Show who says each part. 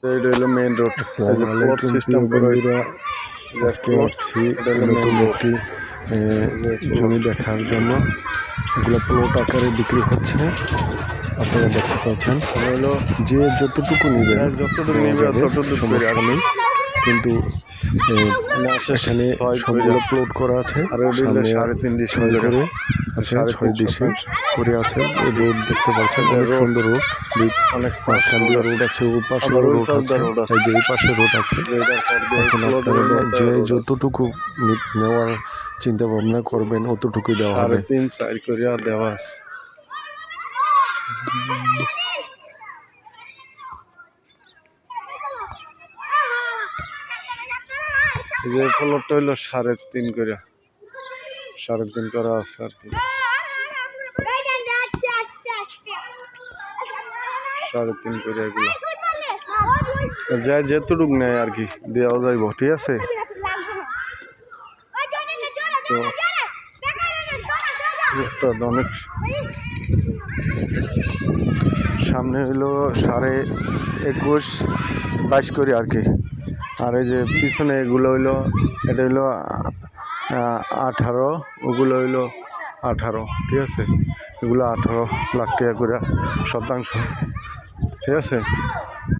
Speaker 1: এটা হলো main road. Plot system করে
Speaker 2: আজকে আসছি নতুন একটি জমি দেখার জন্য। এগুলো প্লট আকারে বিক্রি হচ্ছে, আপনারা দেখতে পাচ্ছেন।
Speaker 1: হলো
Speaker 2: যে যতটুকু নেবেন সমস্যা নেই, কিন্তু এখানে সবগুলো প্লট করা আছে।
Speaker 1: আর সামনে 3.5
Speaker 2: করে আছে, 6 ডিসি করে আছে। রোড দেখতে পাচ্ছেন, অনেক সুন্দর রোড।
Speaker 1: অনেক
Speaker 2: মাঝখান দিয়ে রোড আছে, ওই পাশে রোড আছে, এই পাশে রোড আছে। এখন আপনারা যে যতটুকু নেওয়ার চিন্তা ভাবনা করবেন অতটুকুই দেওয়া হবে।
Speaker 1: 3.5 করে দেওয়া আছে। যে প্লটটা হইলো 3.5 করে, 3.5 করা আছে আর কি। 3.5 করে এগুলো যাই যেতটুকু নেয় আর কি দেওয়া যাইব, ঠিক আছে। তো অনেক সামনে হইলো 21-22 করে আর কি। আর এই যে পিছনে এগুলো হইলো, এটা হইলো 18, ওগুলো হইলো 18, ঠিক আছে। এগুলো 18 লাখ টাকা করে শতাংশ, ঠিক আছে।